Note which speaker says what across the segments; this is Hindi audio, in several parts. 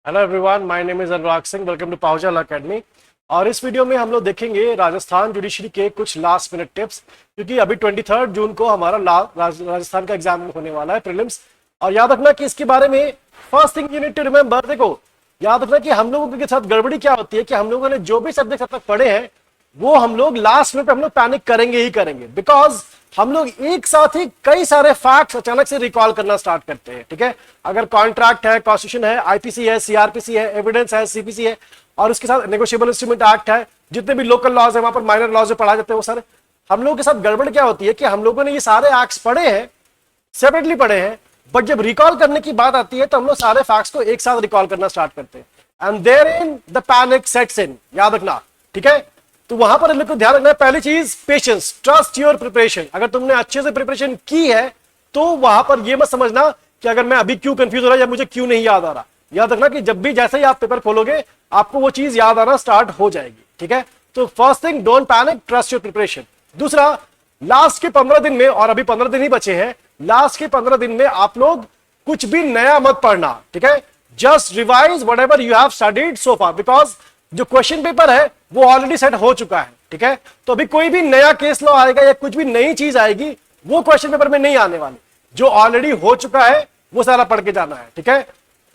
Speaker 1: Hello everyone, my name is Anurag Singh. Welcome to Pahuja law academy. और इस वीडियो में हम लोग देखेंगे राजस्थान जुडिशरी के कुछ लास्ट मिनट टिप्स, क्योंकि अभी 23 जून को हमारा राजस्थान का एग्जाम होने वाला है, प्रीलिम्स। और याद रखना कि इसके बारे में first thing you need to remember, देखो याद रखना कि हम लोगों के साथ गड़बड़ी क्या होती है कि हम लोगों ने जो भी सब्जेक्ट अब तक पढ़े हैं वो हम लोग लास्ट मिनट पे हम लोग पैनिक करेंगे ही करेंगे, बिकॉज हम लोग एक साथ ही कई सारे फैक्ट्स अचानक से रिकॉल करना स्टार्ट करते हैं। ठीक है, अगर कॉन्ट्रैक्ट है, कॉन्स्टिट्यूशन है, आईपीसी है, सीआरपीसी है, एविडेंस है, सीपीसी है, और उसके साथ नेगोशिएबल इंस्ट्रूमेंट एक्ट है, जितने भी लोकल लॉज है वहां पर माइनर लॉज पढ़ा जाते हैं वो सारे। हम लोगों के साथ गड़बड़ क्या होती है कि हम लोगों ने ये सारे एक्ट्स पढ़े हैं, सेपरेटली पढ़े हैं, बट जब रिकॉल करने की बात आती है तो हम लोग सारे फैक्ट्स को एक साथ रिकॉल करना स्टार्ट करते हैं, and there in the panic sets in. याद रखना, ठीक है। तो वहां पर लोग को ध्यान रखना है, पहली चीज पेशेंस, ट्रस्ट योर प्रिपरेशन। अगर तुमने अच्छे से प्रिपरेशन की है तो वहां पर ये मत समझना कि अगर मैं अभी क्यों कंफ्यूज हो रहा है या मुझे क्यों नहीं याद आ रहा। याद रखना कि जब भी जैसे ही आप पेपर खोलोगे आपको वो चीज याद आना स्टार्ट हो जाएगी। ठीक है, तो first thing, don't panic, trust your preparation. दूसरा, लास्ट के 15 दिन में, और अभी 15 दिन ही बचे हैं, लास्ट के 15 दिन में आप लोग कुछ भी नया मत पढ़ना। ठीक है, just revise whatever you have studied so far, because जो क्वेश्चन पेपर है वो ऑलरेडी सेट हो चुका है। ठीक है, तो अभी कोई भी नया केस लॉ आएगा या कुछ भी नई चीज आएगी वो क्वेश्चन पेपर में नहीं आने वाली, जो ऑलरेडी हो चुका है वो सारा पढ़ के जाना है। ठीक है,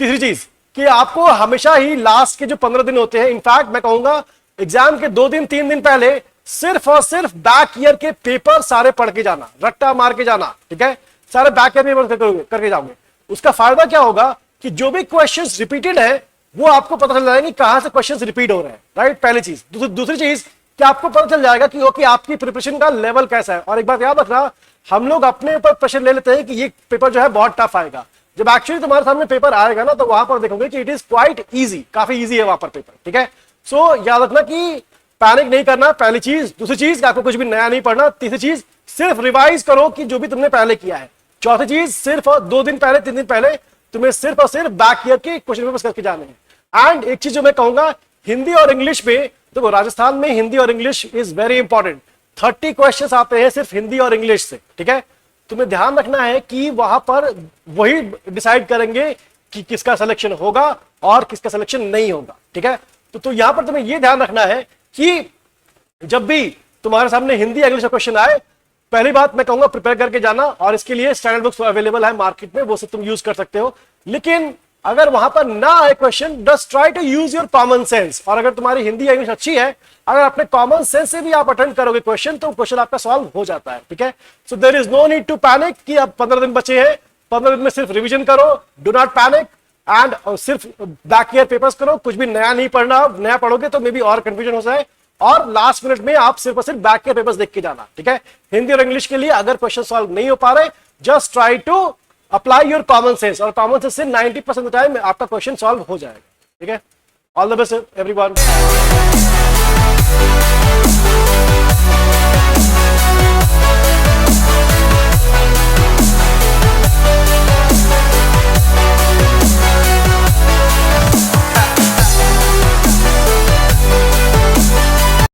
Speaker 1: तीसरी चीज कि आपको हमेशा ही लास्ट के जो 15 दिन होते हैं, इनफैक्ट मैं कहूंगा एग्जाम के 2 दिन 3 दिन पहले सिर्फ और सिर्फ बैक ईयर के पेपर सारे पढ़ के जाना, रट्टा मार के जाना। ठीक है, सारे बैक ईयर पेपर करके जाओगे। उसका फायदा क्या होगा कि जो भी क्वेश्चन रिपीटेड है वो आपको पता चल जाएगा कि कहां से क्वेश्चंस रिपीट हो रहे हैं। राइट, पहली चीज। दूसरी चीज कि आपको पता चल जाएगा कि ओके आपकी प्रिपरेशन का लेवल कैसा है। और एक बात याद रखना, हम लोग अपने ऊपर प्रेशर ले लेते हैं कि ये पेपर जो है बहुत टफ आएगा। जब एक्चुअली तुम्हारे सामने पेपर आएगा ना तो वहां पर देखोगे कि इट इज क्वाइट ईजी, काफी ईजी है वहां पर पेपर। ठीक है, सो याद रखना कि पैनिक नहीं करना, पहली चीज। दूसरी चीज, आपको कुछ भी नया नहीं पढ़ना। तीसरी चीज, सिर्फ रिवाइज करो कि जो भी तुमने पहले किया है। चौथी चीज, सिर्फ 2 दिन पहले 3 दिन पहले तुम्हें सिर्फ और सिर्फ बैक ईयर के क्वेश्चन पेपर करके जाने हैं। एंड एक चीज जो मैं कहूंगा, हिंदी और इंग्लिश में, देखो राजस्थान में हिंदी और English is very important. 30 questions आते हैं सिर्फ हिंदी और इंग्लिश से। ठीक है, तुम्हें ध्यान रखना है कि वहां पर वही डिसाइड करेंगे कि किसका सिलेक्शन होगा और किसका सिलेक्शन नहीं होगा। ठीक है, तो यहां पर तुम्हें यह ध्यान रखना है कि जब भी तुम्हारे सामने हिंदी इंग्लिश का क्वेश्चन आए, पहली बात मैं कहूंगा प्रिपेयर करके जाना, और इसके लिए स्टैंडर्ड बुक्स अवेलेबल है मार्केट में, वो सब तुम यूज कर सकते हो। लेकिन अगर वहां पर ना आए question, just try to use your common sense. और अगर तुम्हारी हिंदी इंग्लिश अच्छी है, अगर अपने कॉमन सेंस से भी आप अटेंड करोगे क्वेश्चन, तो क्वेश्चन आपका सॉल्व हो जाता है। ठीक है, so there is no need to panic कि अब 15 दिन बचे हैं, 15 दिन में सिर्फ रिविजन करो, डू नॉट पैनिक, एंड सिर्फ बैक ईयर पेपर्स करो, कुछ भी नया नहीं पढ़ना। नया पढ़ोगे तो मे बी और कंफ्यूजन हो जाए, और लास्ट मिनट में आप सिर्फ और सिर्फ बैक ईयर पेपर्स देख के जाना। ठीक है, हिंदी और इंग्लिश के लिए अगर क्वेश्चन सॉल्व नहीं हो पा रहे, just try to apply your common sense, और कॉमन सेंस से 90% ऑफ टाइम आपका क्वेश्चन सॉल्व हो जाएगा। ठीक है, ऑल द बेस्ट एवरीवन।